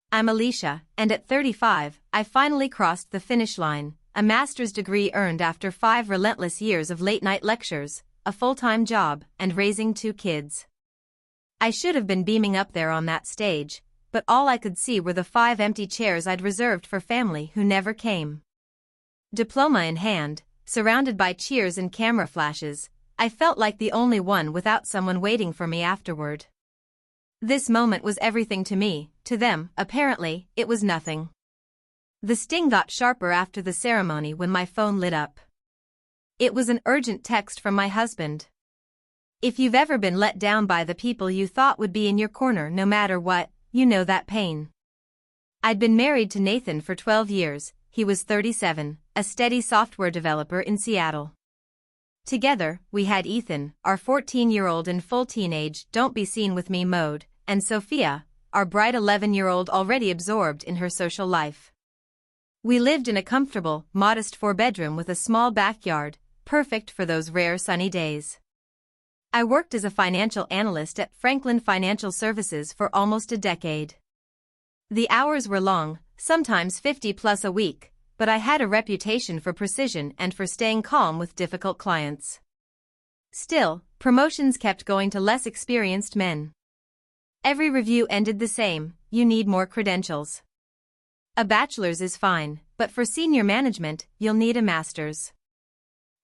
I'm Alicia, and at 35, I finally crossed the finish line, a master's degree earned after 5 relentless years of late-night lectures, a full-time job, and raising 2 kids. I should have been beaming up there on that stage, but all I could see were the 5 empty chairs I'd reserved for family who never came. Diploma in hand, surrounded by cheers and camera flashes, I felt like the only one without someone waiting for me afterward. This moment was everything to me. To them, apparently, it was nothing. The sting got sharper after the ceremony when my phone lit up. It was an urgent text from my husband. If you've ever been let down by the people you thought would be in your corner no matter what, you know that pain. I'd been married to Nathan for 12 years, he was 37, a steady software developer in Seattle. Together, we had Ethan, our 14-year-old in full teenage don't-be-seen-with-me mode, and Sophia, our bright 11-year-old already absorbed in her social life. We lived in a comfortable, modest 4-bedroom with a small backyard, perfect for those rare sunny days. I worked as a financial analyst at Franklin Financial Services for almost a decade. The hours were long, sometimes 50+ a week, but I had a reputation for precision and for staying calm with difficult clients. Still, promotions kept going to less experienced men. Every review ended the same: you need more credentials. A bachelor's is fine, but for senior management, you'll need a master's.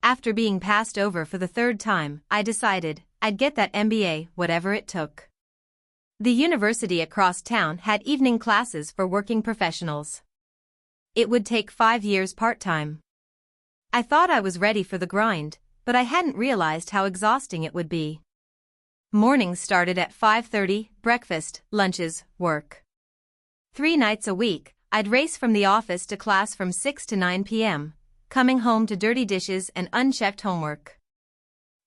After being passed over for the 3rd time, I decided I'd get that MBA, whatever it took. The university across town had evening classes for working professionals. It would take 5 years part-time. I thought I was ready for the grind, but I hadn't realized how exhausting it would be. Mornings started at 5:30, breakfast, lunches, work. 3 nights a week, I'd race from the office to class from 6 to 9 p.m., coming home to dirty dishes and unchecked homework.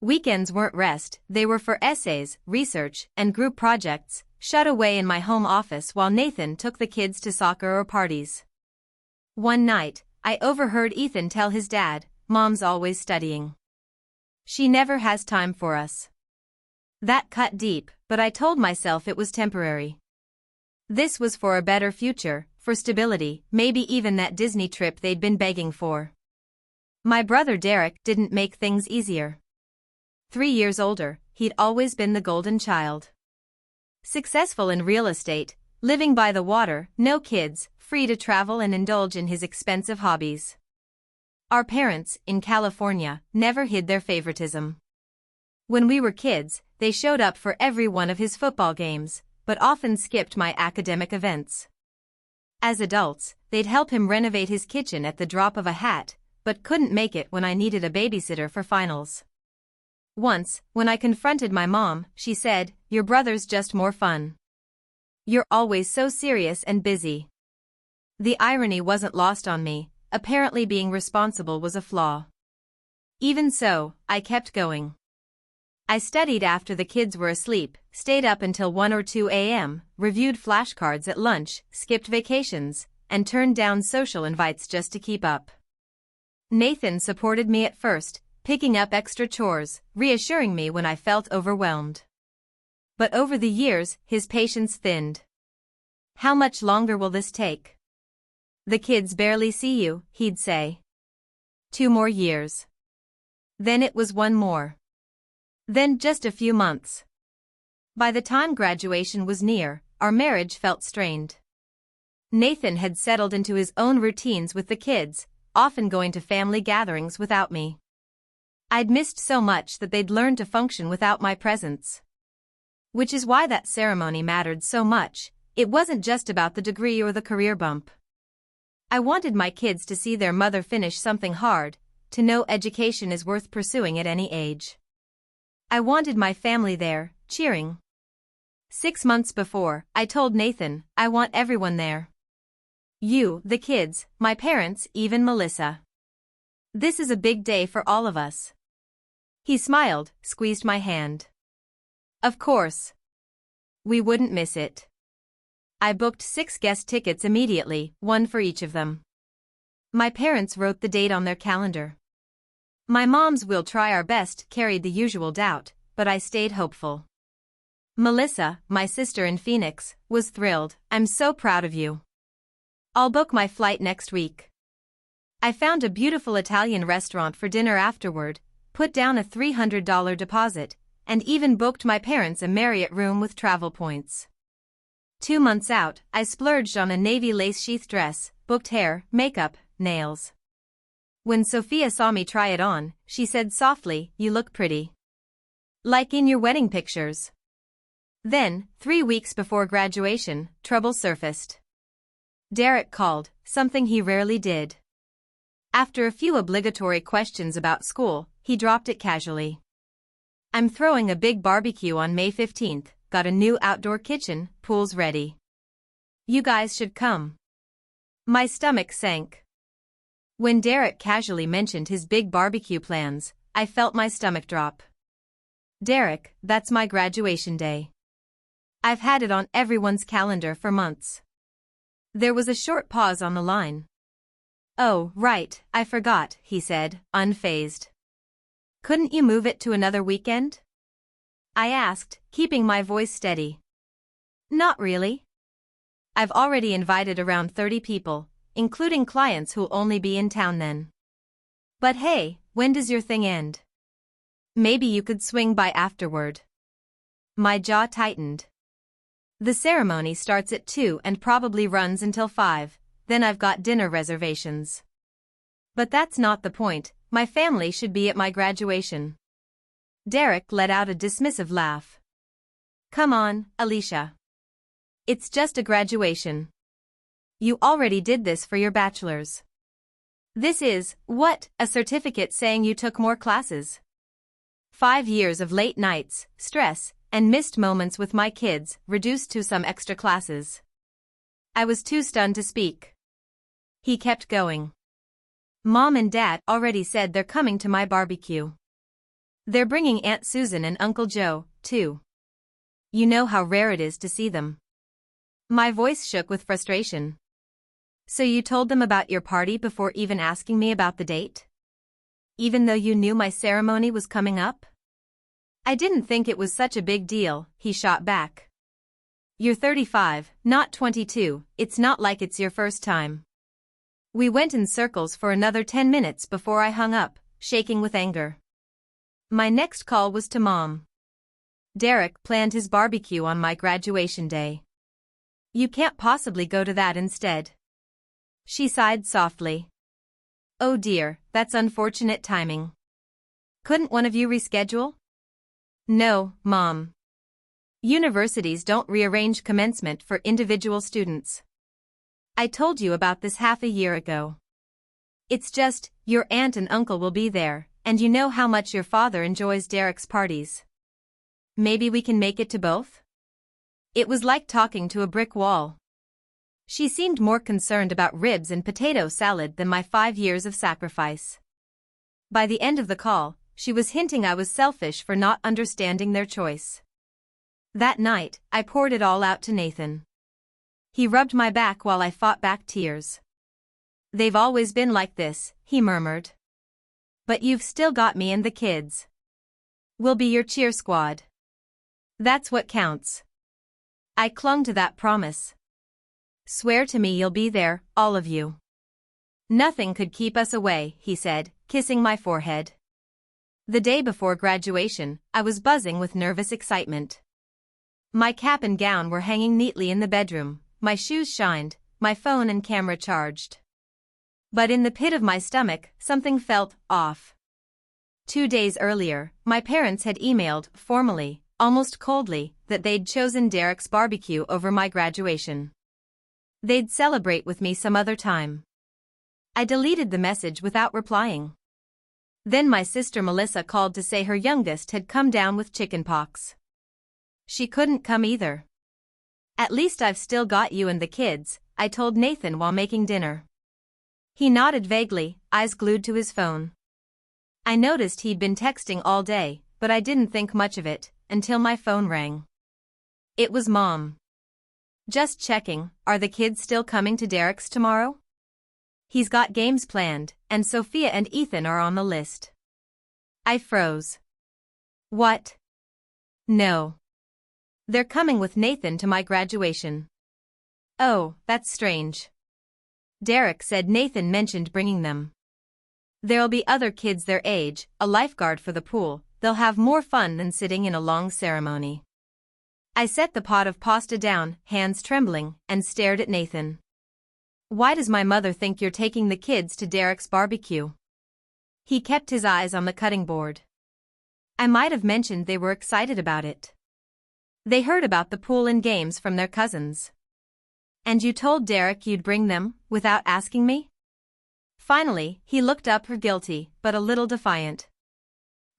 Weekends weren't rest, they were for essays, research, and group projects, shut away in my home office while Nathan took the kids to soccer or parties. One night, I overheard Ethan tell his dad, "Mom's always studying. She never has time for us." That cut deep, but I told myself it was temporary. This was for a better future, for stability, maybe even that Disney trip they'd been begging for. My brother Derek didn't make things easier. 3 years older, he'd always been the golden child. Successful in real estate, living by the water, no kids, free to travel and indulge in his expensive hobbies. Our parents, in California, never hid their favoritism. When we were kids, they showed up for every one of his football games, but often skipped my academic events. As adults, they'd help him renovate his kitchen at the drop of a hat, but couldn't make it when I needed a babysitter for finals. Once, when I confronted my mom, she said, "Your brother's just more fun. You're always so serious and busy." The irony wasn't lost on me. Apparently being responsible was a flaw. Even so, I kept going. I studied after the kids were asleep, stayed up until 1 or 2 a.m., reviewed flashcards at lunch, skipped vacations, and turned down social invites just to keep up. Nathan supported me at first, picking up extra chores, reassuring me when I felt overwhelmed. But over the years, his patience thinned. "How much longer will this take? The kids barely see you," he'd say. 2 more years. Then it was 1 more. Then just a few months. By the time graduation was near, our marriage felt strained. Nathan had settled into his own routines with the kids, often going to family gatherings without me. I'd missed so much that they'd learned to function without my presence. Which is why that ceremony mattered so much. It wasn't just about the degree or the career bump. I wanted my kids to see their mother finish something hard, to know education is worth pursuing at any age. I wanted my family there, cheering. 6 months before, I told Nathan, "I want everyone there. You, the kids, my parents, even Melissa. This is a big day for all of us." He smiled, squeezed my hand. Of course. We wouldn't miss it. I booked 6 guest tickets immediately, 1 for each of them. My parents wrote the date on their calendar. My mom's "we'll try our best" carried the usual doubt, but I stayed hopeful. Melissa, my sister in Phoenix, was thrilled. "I'm so proud of you. I'll book my flight next week." I found a beautiful Italian restaurant for dinner afterward, put down a $300 deposit, and even booked my parents a Marriott room with travel points. 2 months out, I splurged on a navy lace sheath dress, booked hair, makeup, nails. When Sophia saw me try it on, she said softly, "You look pretty. Like in your wedding pictures." Then, 3 weeks before graduation, trouble surfaced. Derek called, something he rarely did. After a few obligatory questions about school, he dropped it casually. "I'm throwing a big barbecue on May 15th, got a new outdoor kitchen, pool's ready. You guys should come." My stomach sank. When Derek casually mentioned his big barbecue plans, I felt my stomach drop. "Derek, that's my graduation day. I've had it on everyone's calendar for months." There was a short pause on the line. "Oh, right, I forgot," he said, unfazed. "Couldn't you move it to another weekend?" I asked, keeping my voice steady. "Not really. I've already invited around 30 people, including clients who'll only be in town then. But hey, when does your thing end? Maybe you could swing by afterward." My jaw tightened. "The ceremony starts at 2 and probably runs until 5, then I've got dinner reservations." "But that's not the point, my family should be at my graduation." Derek let out a dismissive laugh. "Come on, Alicia. It's just a graduation. You already did this for your bachelor's. This is, what, a certificate saying you took more classes?" 5 years of late nights, stress, and missed moments with my kids, reduced to some extra classes. I was too stunned to speak. He kept going. "Mom and Dad already said they're coming to my barbecue. They're bringing Aunt Susan and Uncle Joe, too. You know how rare it is to see them." My voice shook with frustration. "So you told them about your party before even asking me about the date? Even though you knew my ceremony was coming up?" "I didn't think it was such a big deal," he shot back. "You're 35, not 22, it's not like it's your first time." We went in circles for another 10 minutes before I hung up, shaking with anger. My next call was to Mom. "Derek planned his barbecue on my graduation day. You can't possibly go to that instead." She sighed softly. "Oh dear, that's unfortunate timing. Couldn't one of you reschedule?" "No, Mom. Universities don't rearrange commencement for individual students. I told you about this half a year ago. It's just, your aunt and uncle will be there, and you know how much your father enjoys Derek's parties. Maybe we can make it to both?" It was like talking to a brick wall. She seemed more concerned about ribs and potato salad than my 5 years of sacrifice. By the end of the call, she was hinting I was selfish for not understanding their choice. That night, I poured it all out to Nathan. He rubbed my back while I fought back tears. "They've always been like this," he murmured. "But you've still got me and the kids. We'll be your cheer squad. That's what counts." I clung to that promise. "Swear to me you'll be there, all of you." "Nothing could keep us away," he said, kissing my forehead. The day before graduation, I was buzzing with nervous excitement. My cap and gown were hanging neatly in the bedroom, my shoes shined, my phone and camera charged. But in the pit of my stomach, something felt off. 2 days earlier, my parents had emailed, formally, almost coldly, that they'd chosen Derek's barbecue over my graduation. They'd celebrate with me some other time. I deleted the message without replying. Then my sister Melissa called to say her youngest had come down with chickenpox. She couldn't come either. "At least I've still got you and the kids," I told Nathan while making dinner. He nodded vaguely, eyes glued to his phone. I noticed he'd been texting all day, but I didn't think much of it, until my phone rang. It was Mom. "Just checking, are the kids still coming to Derek's tomorrow? He's got games planned, and Sophia and Ethan are on the list." I froze. "What? No. They're coming with Nathan to my graduation. Oh, that's strange. Derek said Nathan mentioned bringing them. There'll be other kids their age, a lifeguard for the pool, they'll have more fun than sitting in a long ceremony. I set the pot of pasta down, hands trembling, and stared at Nathan. Why does my mother think you're taking the kids to Derek's barbecue? He kept his eyes on the cutting board. I might have mentioned they were excited about it. They heard about the pool and games from their cousins. And you told Derek you'd bring them, without asking me? Finally, he looked up her guilty, but a little defiant.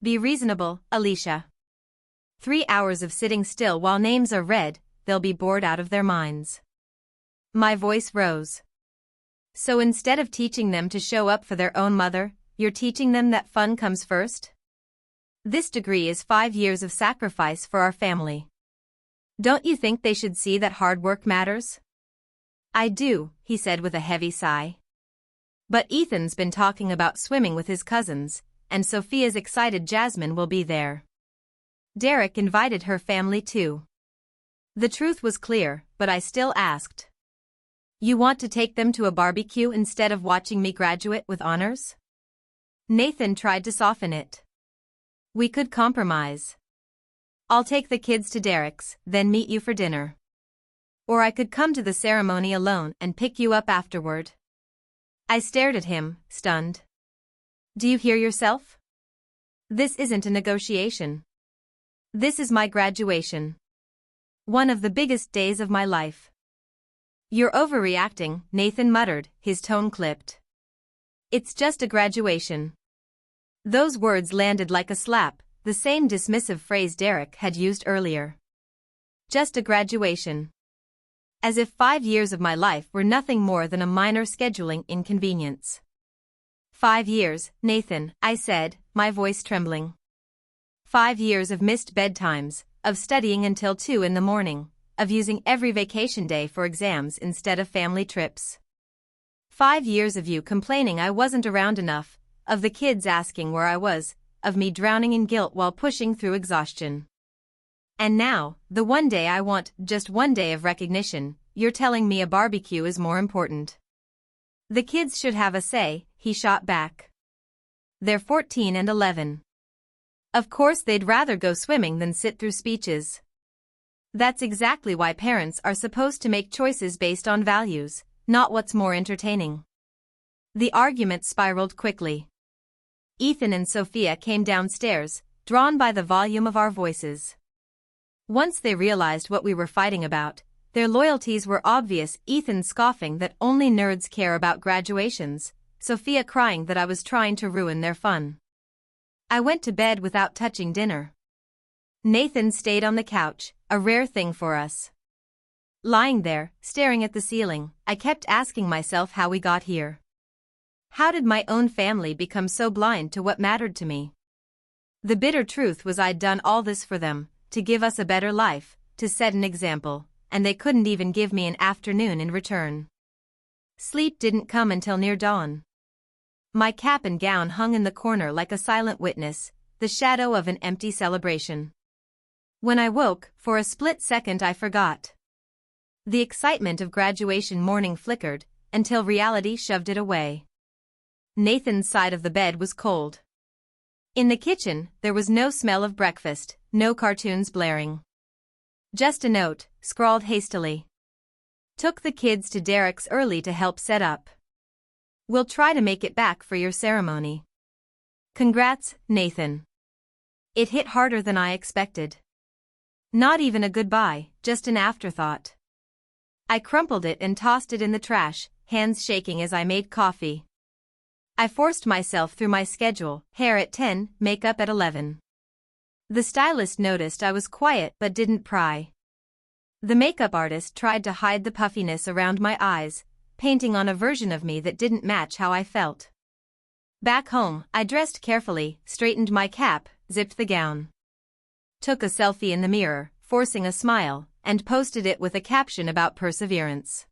Be reasonable, Alicia. 3 hours of sitting still while names are read, they'll be bored out of their minds. My voice rose. So instead of teaching them to show up for their own mother, you're teaching them that fun comes first? This degree is 5 years of sacrifice for our family. Don't you think they should see that hard work matters? I do, he said with a heavy sigh. But Ethan's been talking about swimming with his cousins, and Sophia's excited Jasmine will be there. Derek invited her family too. The truth was clear, but I still asked. You want to take them to a barbecue instead of watching me graduate with honors? Nathan tried to soften it. We could compromise. I'll take the kids to Derek's, then meet you for dinner. Or I could come to the ceremony alone and pick you up afterward. I stared at him, stunned. Do you hear yourself? This isn't a negotiation. This is my graduation. One of the biggest days of my life. You're overreacting, Nathan muttered, his tone clipped. It's just a graduation. Those words landed like a slap, the same dismissive phrase Derek had used earlier. Just a graduation. As if 5 years of my life were nothing more than a minor scheduling inconvenience. 5 years, Nathan, I said, my voice trembling. 5 years of missed bedtimes, of studying until 2 in the morning, of using every vacation day for exams instead of family trips. 5 years of you complaining I wasn't around enough, of the kids asking where I was, of me drowning in guilt while pushing through exhaustion. And now, the one day I want, just one day of recognition, you're telling me a barbecue is more important. The kids should have a say, he shot back. They're 14 and 11. Of course they'd rather go swimming than sit through speeches. That's exactly why parents are supposed to make choices based on values, not what's more entertaining. The argument spiraled quickly. Ethan and Sophia came downstairs, drawn by the volume of our voices. Once they realized what we were fighting about, their loyalties were obvious, Ethan scoffing that only nerds care about graduations, Sophia crying that I was trying to ruin their fun. I went to bed without touching dinner. Nathan stayed on the couch, a rare thing for us. Lying there, staring at the ceiling, I kept asking myself how we got here. How did my own family become so blind to what mattered to me? The bitter truth was I'd done all this for them, to give us a better life, to set an example, and they couldn't even give me an afternoon in return. Sleep didn't come until near dawn. My cap and gown hung in the corner like a silent witness, the shadow of an empty celebration. When I woke, for a split second I forgot. The excitement of graduation morning flickered, until reality shoved it away. Nathan's side of the bed was cold. In the kitchen, there was no smell of breakfast, no cartoons blaring. Just a note, scrawled hastily. Took the kids to Derek's early to help set up. We'll try to make it back for your ceremony. Congrats, Nathan. It hit harder than I expected. Not even a goodbye, just an afterthought. I crumpled it and tossed it in the trash, hands shaking as I made coffee. I forced myself through my schedule, hair at 10, makeup at 11. The stylist noticed I was quiet but didn't pry. The makeup artist tried to hide the puffiness around my eyes, painting on a version of me that didn't match how I felt. Back home, I dressed carefully, straightened my cap, zipped the gown. Took a selfie in the mirror, forcing a smile, and posted it with a caption about perseverance.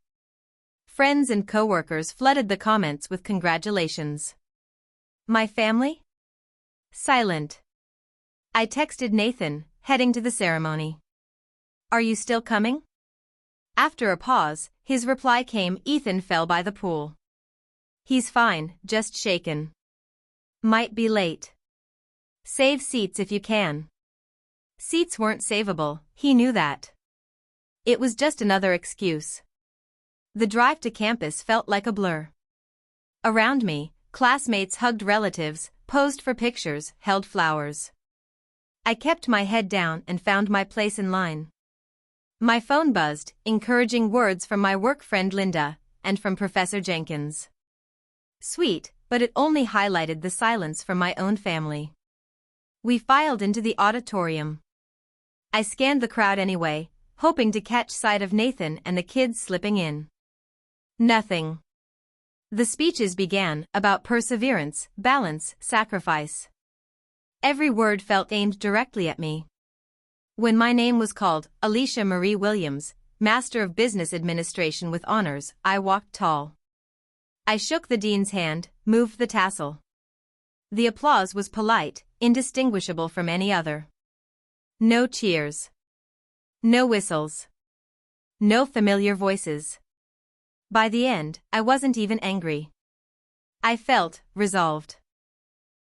Friends and coworkers flooded the comments with congratulations. My family? Silent. I texted Nathan, heading to the ceremony. Are you still coming? After a pause, his reply came. Ethan fell by the pool. He's fine, just shaken. Might be late. Save seats if you can. Seats weren't savable, he knew that. It was just another excuse. The drive to campus felt like a blur. Around me, classmates hugged relatives, posed for pictures, held flowers. I kept my head down and found my place in line. My phone buzzed, encouraging words from my work friend Linda, and from Professor Jenkins. Sweet, but it only highlighted the silence from my own family. We filed into the auditorium. I scanned the crowd anyway, hoping to catch sight of Nathan and the kids slipping in. Nothing. The speeches began, about perseverance, balance, sacrifice. Every word felt aimed directly at me. When my name was called, Alicia Marie Williams, Master of Business Administration with honors, I walked tall. I shook the dean's hand, moved the tassel. The applause was polite, indistinguishable from any other. No cheers. No whistles. No familiar voices. By the end, I wasn't even angry. I felt resolved.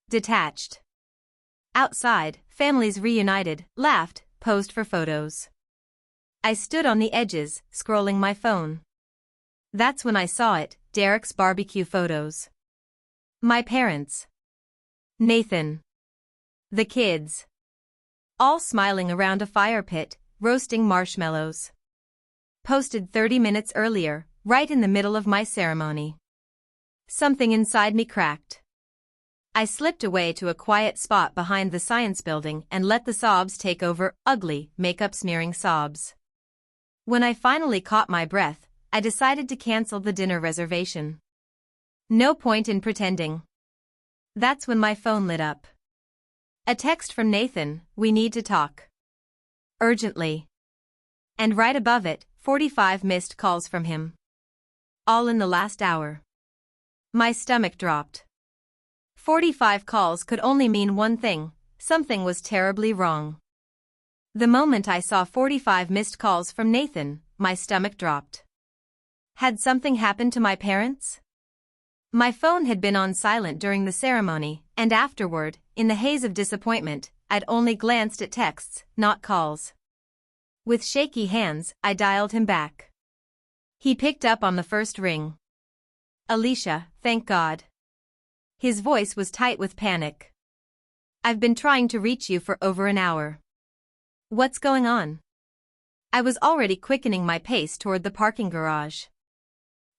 Detached. Outside, families reunited, laughed, posed for photos. I stood on the edges, scrolling my phone. That's when I saw it, Derek's barbecue photos. My parents. Nathan. The kids. All smiling around a fire pit, roasting marshmallows. Posted 30 minutes earlier, right in the middle of my ceremony. Something inside me cracked. I slipped away to a quiet spot behind the science building and let the sobs take over, ugly, makeup-smearing sobs. When I finally caught my breath, I decided to cancel the dinner reservation. No point in pretending. That's when my phone lit up. A text from Nathan, "We need to talk. Urgently." And right above it, 45 missed calls from him. All in the last hour. My stomach dropped. 45 calls could only mean one thing: something was terribly wrong. The moment I saw 45 missed calls from Nathan, my stomach dropped. Had something happened to my parents? My phone had been on silent during the ceremony, and afterward, in the haze of disappointment, I'd only glanced at texts, not calls. With shaky hands, I dialed him back. He picked up on the first ring. "Alicia, thank God." His voice was tight with panic. "I've been trying to reach you for over an hour. What's going on?" I was already quickening my pace toward the parking garage.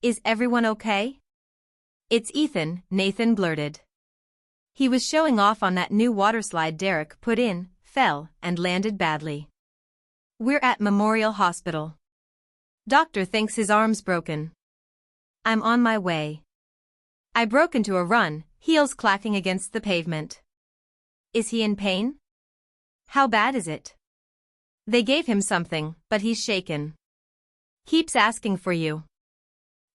"Is everyone okay?" "It's Ethan," Nathan blurted. He was showing off on that new waterslide Derek put in, fell, and landed badly. "We're at Memorial Hospital. Doctor thinks his arm's broken." "I'm on my way." I broke into a run, heels clacking against the pavement. "Is he in pain? How bad is it?" "They gave him something, but he's shaken. Keeps asking for you."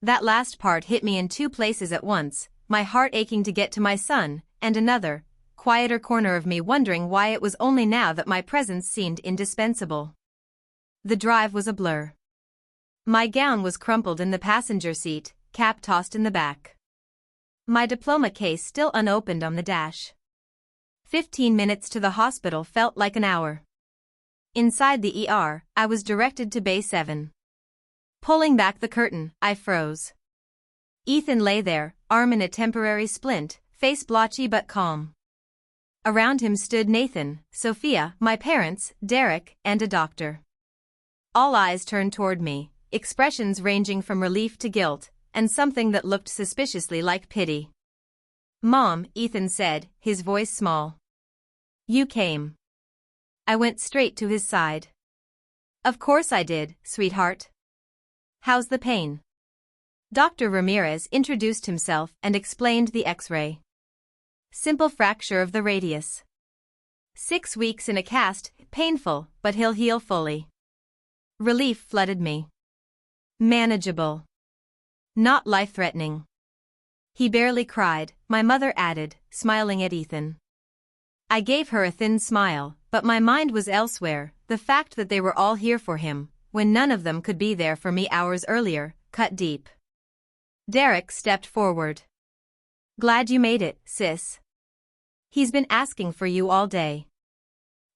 That last part hit me in two places at once, my heart aching to get to my son, and another, quieter corner of me wondering why it was only now that my presence seemed indispensable. The drive was a blur. My gown was crumpled in the passenger seat, cap tossed in the back. My diploma case still unopened on the dash. 15 minutes to the hospital felt like an hour. Inside the ER, I was directed to Bay 7. Pulling back the curtain, I froze. Ethan lay there, arm in a temporary splint, face blotchy but calm. Around him stood Nathan, Sophia, my parents, Derek, and a doctor. All eyes turned toward me, expressions ranging from relief to guilt, and something that looked suspiciously like pity. "Mom," Ethan said, his voice small. "You came." I went straight to his side. "Of course I did, sweetheart. How's the pain?" Dr. Ramirez introduced himself and explained the X-ray. "Simple fracture of the radius. 6 weeks in a cast, painful, but he'll heal fully." Relief flooded me. Manageable. Not life-threatening. "He barely cried," my mother added, smiling at Ethan. I gave her a thin smile, but my mind was elsewhere, the fact that they were all here for him, when none of them could be there for me hours earlier, cut deep. Derek stepped forward. "Glad you made it, sis. He's been asking for you all day."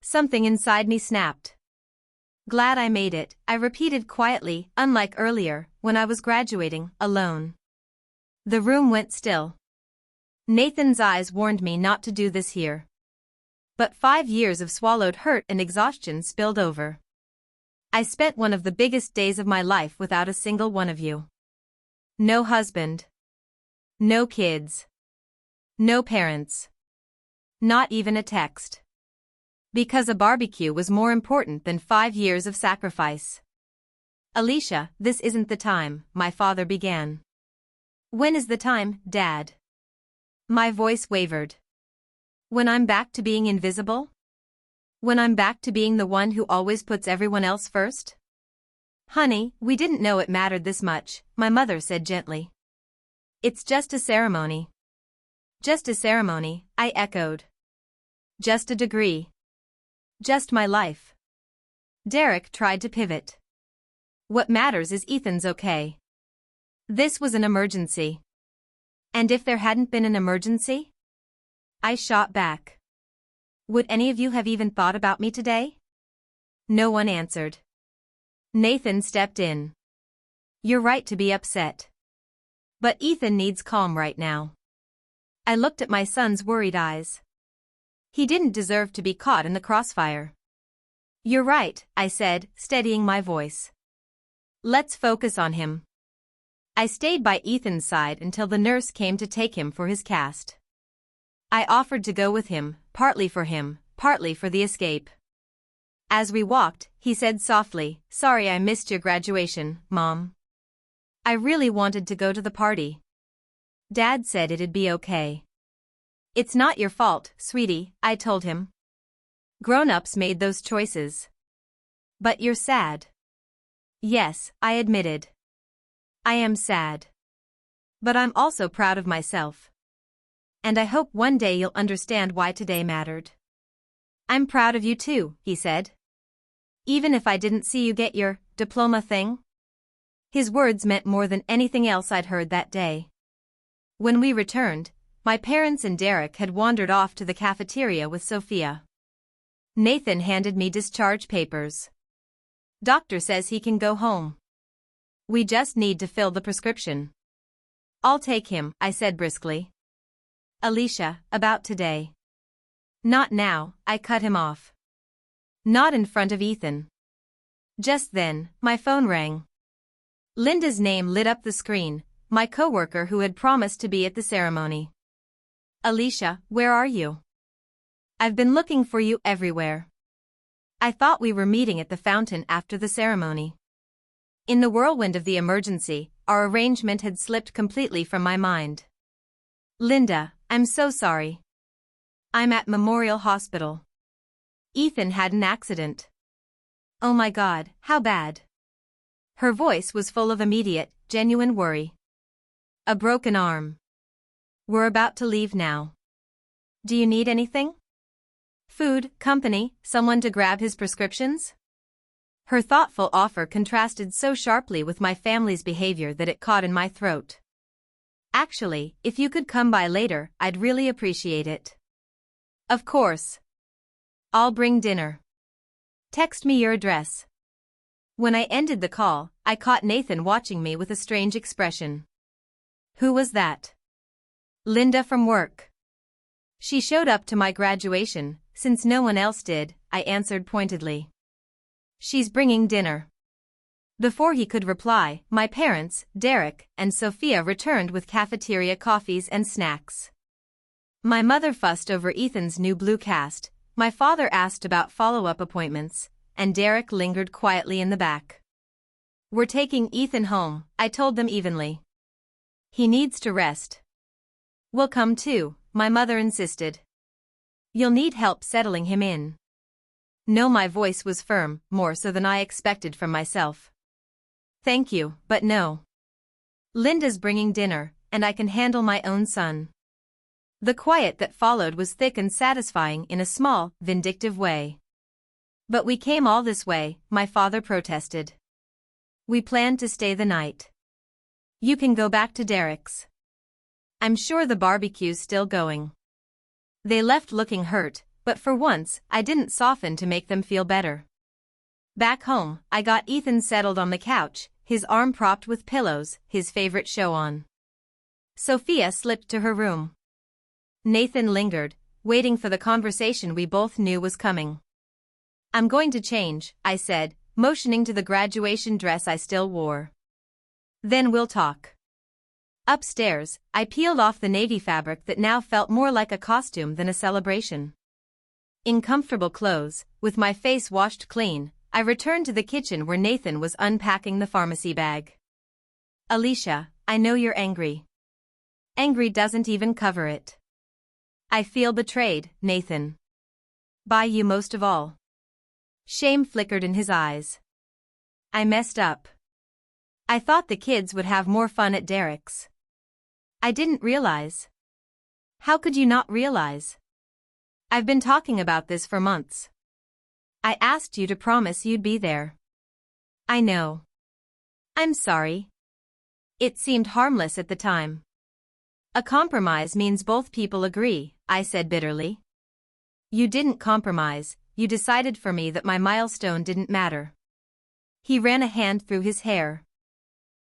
Something inside me snapped. "Glad I made it," I repeated quietly, unlike earlier, when I was graduating, alone. The room went still. Nathan's eyes warned me not to do this here. But 5 years of swallowed hurt and exhaustion spilled over. I spent one of the biggest days of my life without a single one of you. No husband. No kids. No parents. Not even a text. Because a barbecue was more important than 5 years of sacrifice. "Alicia, this isn't the time," my father began. "When is the time, Dad?" My voice wavered. "When I'm back to being invisible? When I'm back to being the one who always puts everyone else first?" "Honey, we didn't know it mattered this much," my mother said gently. "It's just a ceremony." "Just a ceremony," I echoed. "Just a degree. Just my life." Derek tried to pivot. "What matters is Ethan's okay. This was an emergency." "And if there hadn't been an emergency?" I shot back. "Would any of you have even thought about me today?" No one answered. Nathan stepped in. "You're right to be upset. But Ethan needs calm right now." I looked at my son's worried eyes. He didn't deserve to be caught in the crossfire. "You're right," I said, steadying my voice. "Let's focus on him." I stayed by Ethan's side until the nurse came to take him for his cast. I offered to go with him, partly for him, partly for the escape. As we walked, he said softly, "Sorry I missed your graduation, Mom. I really wanted to go to the party. Dad said it'd be okay." "It's not your fault, sweetie," I told him. "Grown-ups made those choices." "But you're sad." "Yes," I admitted. "I am sad. But I'm also proud of myself. And I hope one day you'll understand why today mattered." "I'm proud of you too," he said. "Even if I didn't see you get your diploma thing?" His words meant more than anything else I'd heard that day. When we returned, my parents and Derek had wandered off to the cafeteria with Sophia. Nathan handed me discharge papers. "Doctor says he can go home. We just need to fill the prescription." "I'll take him," I said briskly. "Alicia, about today." "Not now," I cut him off. "Not in front of Ethan." Just then, my phone rang. Linda's name lit up the screen, my coworker who had promised to be at the ceremony. "Alicia, where are you? I've been looking for you everywhere. I thought we were meeting at the fountain after the ceremony." In the whirlwind of the emergency, our arrangement had slipped completely from my mind. "Linda, I'm so sorry. I'm at Memorial Hospital. Ethan had an accident." "Oh my God, how bad?" Her voice was full of immediate, genuine worry. "A broken arm. We're about to leave now. Do you need anything? Food, company, someone to grab his prescriptions?" Her thoughtful offer contrasted so sharply with my family's behavior that it caught in my throat. "Actually, if you could come by later, I'd really appreciate it." "Of course. I'll bring dinner. Text me your address." When I ended the call, I caught Nathan watching me with a strange expression. "Who was that?" "Linda from work. She showed up to my graduation, since no one else did," I answered pointedly. "She's bringing dinner." Before he could reply, my parents, Derek and Sophia returned with cafeteria coffees and snacks. My mother fussed over Ethan's new blue cast, my father asked about follow-up appointments, and Derek lingered quietly in the back. "We're taking Ethan home," I told them evenly. "He needs to rest." "We'll come too," my mother insisted. "You'll need help settling him in." No, my voice was firm, more so than I expected from myself. "Thank you, but no. Linda's bringing dinner, and I can handle my own son." The quiet that followed was thick and satisfying in a small, vindictive way. But we came all this way, my father protested. We planned to stay the night. You can go back to Derek's. I'm sure the barbecue's still going. They left looking hurt, but for once, I didn't soften to make them feel better. Back home, I got Ethan settled on the couch, his arm propped with pillows, his favorite show on. Sophia slipped to her room. Nathan lingered, waiting for the conversation we both knew was coming. I'm going to change, I said, motioning to the graduation dress I still wore. Then we'll talk. Upstairs, I peeled off the navy fabric that now felt more like a costume than a celebration. In comfortable clothes, with my face washed clean, I returned to the kitchen where Nathan was unpacking the pharmacy bag. Alicia, I know you're angry. Angry doesn't even cover it. I feel betrayed, Nathan. By you most of all. Shame flickered in his eyes. I messed up. I thought the kids would have more fun at Derek's. I didn't realize. How could you not realize? I've been talking about this for months. I asked you to promise you'd be there. I know. I'm sorry. It seemed harmless at the time. A compromise means both people agree, I said bitterly. You didn't compromise, you decided for me that my milestone didn't matter. He ran a hand through his hair.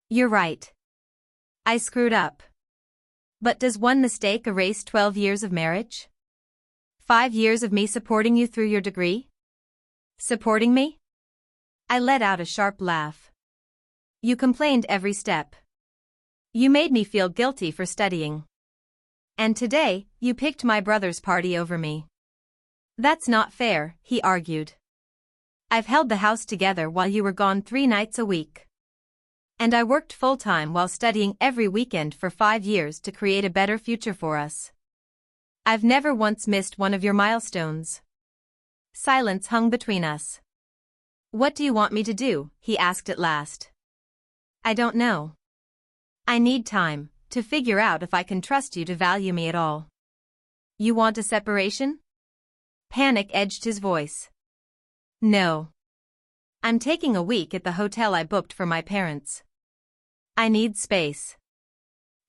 You're right. I screwed up. But does one mistake erase 12 years of marriage? 5 years of me supporting you through your degree? Supporting me? I let out a sharp laugh. You complained every step. You made me feel guilty for studying. And today, you picked my brother's party over me. That's not fair, he argued. I've held the house together while you were gone 3 nights a week. And I worked full-time while studying every weekend for 5 years to create a better future for us. I've never once missed one of your milestones. Silence hung between us. What do you want me to do? He asked at last. I don't know. I need time to figure out if I can trust you to value me at all. You want a separation? Panic edged his voice. No. I'm taking a week at the hotel I booked for my parents. I need space.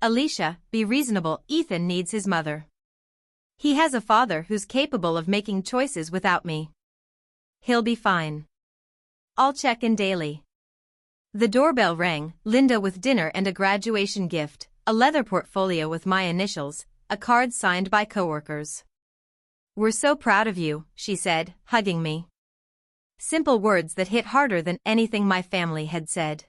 Alicia, be reasonable. Ethan needs his mother. He has a father who's capable of making choices without me. He'll be fine. I'll check in daily. The doorbell rang, Linda with dinner and a graduation gift, a leather portfolio with my initials, a card signed by coworkers. We're so proud of you, she said, hugging me. Simple words that hit harder than anything my family had said.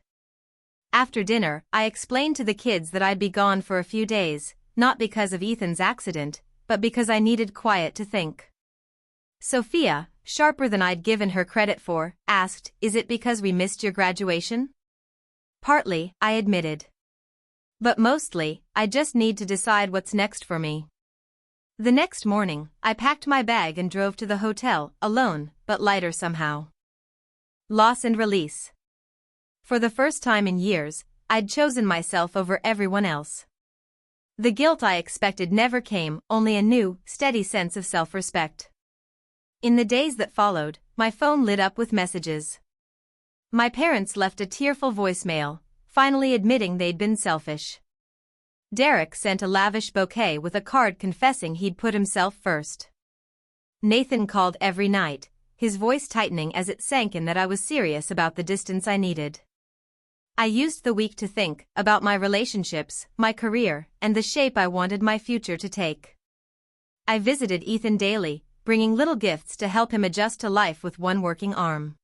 After dinner, I explained to the kids that I'd be gone for a few days, not because of Ethan's accident, but because I needed quiet to think. Sophia, sharper than I'd given her credit for, asked, Is it because we missed your graduation? Partly, I admitted. But mostly, I just need to decide what's next for me. The next morning, I packed my bag and drove to the hotel, alone, but lighter somehow. Loss and release. For the first time in years, I'd chosen myself over everyone else. The guilt I expected never came, only a new, steady sense of self-respect. In the days that followed, my phone lit up with messages. My parents left a tearful voicemail, finally admitting they'd been selfish. Derek sent a lavish bouquet with a card confessing he'd put himself first. Nathan called every night, his voice tightening as it sank in that I was serious about the distance I needed. I used the week to think about my relationships, my career, and the shape I wanted my future to take. I visited Ethan daily, bringing little gifts to help him adjust to life with one working arm.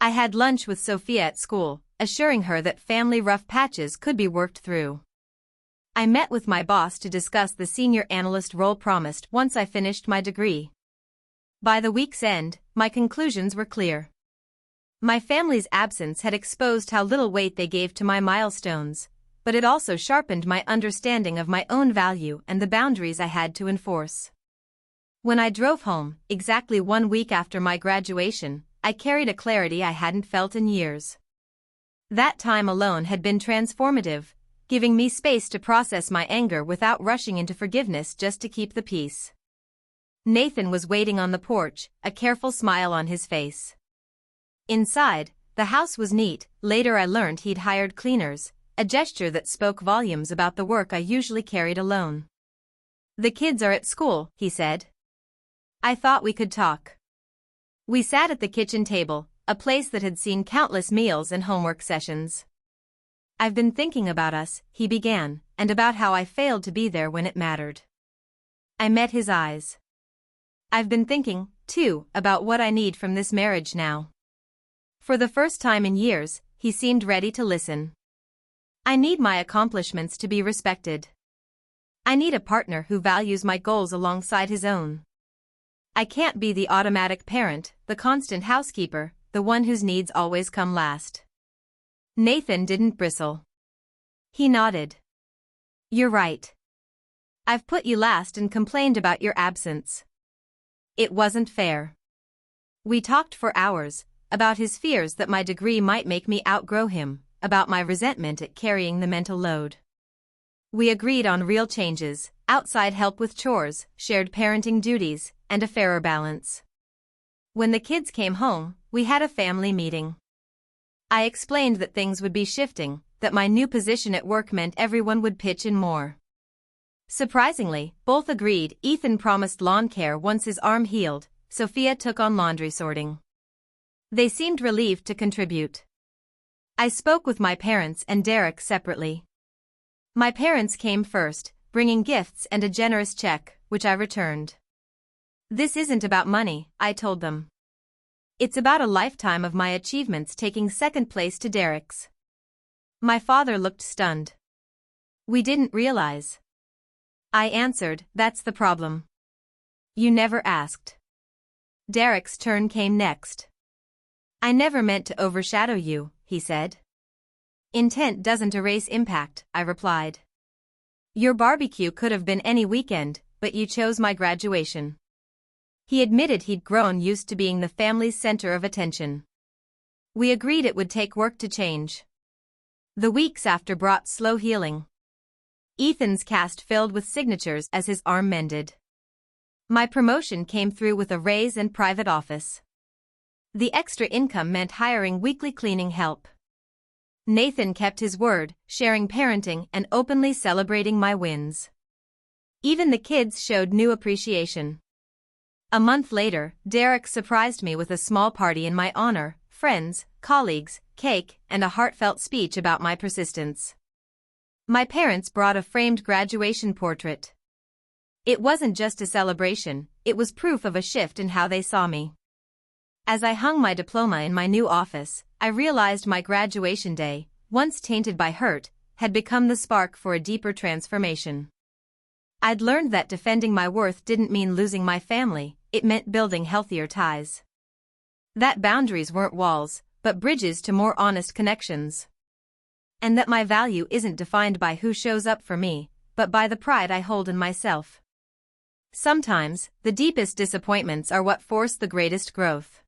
I had lunch with Sophia at school, assuring her that family rough patches could be worked through. I met with my boss to discuss the senior analyst role promised once I finished my degree. By the week's end, my conclusions were clear. My family's absence had exposed how little weight they gave to my milestones, but it also sharpened my understanding of my own value and the boundaries I had to enforce. When I drove home, exactly 1 week after my graduation, I carried a clarity I hadn't felt in years. That time alone had been transformative, giving me space to process my anger without rushing into forgiveness just to keep the peace. Nathan was waiting on the porch, a careful smile on his face. Inside, the house was neat. Later I learned he'd hired cleaners, a gesture that spoke volumes about the work I usually carried alone. "The kids are at school," he said. I thought we could talk. We sat at the kitchen table, a place that had seen countless meals and homework sessions. "I've been thinking about us," he began, "and about how I failed to be there when it mattered." I met his eyes. "I've been thinking, too, about what I need from this marriage now." For the first time in years, he seemed ready to listen. "I need my accomplishments to be respected. I need a partner who values my goals alongside his own. I can't be the automatic parent, the constant housekeeper, the one whose needs always come last." Nathan didn't bristle. He nodded. "You're right. I've put you last and complained about your absence. It wasn't fair." We talked for hours, about his fears that my degree might make me outgrow him, about my resentment at carrying the mental load. We agreed on real changes: outside help with chores, shared parenting duties, and a fairer balance. When the kids came home, we had a family meeting. I explained that things would be shifting, that my new position at work meant everyone would pitch in more. Surprisingly, both agreed. Ethan promised lawn care once his arm healed. Sophia took on laundry sorting. They seemed relieved to contribute. I spoke with my parents and Derek separately. My parents came first, bringing gifts and a generous check, which I returned. "This isn't about money," I told them. "It's about a lifetime of my achievements taking second place to Derek's." My father looked stunned. "We didn't realize." I answered, "That's the problem. You never asked." Derek's turn came next. "I never meant to overshadow you," he said. "Intent doesn't erase impact," I replied. "Your barbecue could have been any weekend, but you chose my graduation." He admitted he'd grown used to being the family's center of attention. We agreed it would take work to change. The weeks after brought slow healing. Ethan's cast filled with signatures as his arm mended. My promotion came through with a raise and private office. The extra income meant hiring weekly cleaning help. Nathan kept his word, sharing parenting and openly celebrating my wins. Even the kids showed new appreciation. A month later, Derek surprised me with a small party in my honor, friends, colleagues, cake, and a heartfelt speech about my persistence. My parents brought a framed graduation portrait. It wasn't just a celebration, it was proof of a shift in how they saw me. As I hung my diploma in my new office, I realized my graduation day, once tainted by hurt, had become the spark for a deeper transformation. I'd learned that defending my worth didn't mean losing my family, it meant building healthier ties. That boundaries weren't walls, but bridges to more honest connections. And that my value isn't defined by who shows up for me, but by the pride I hold in myself. Sometimes, the deepest disappointments are what force the greatest growth.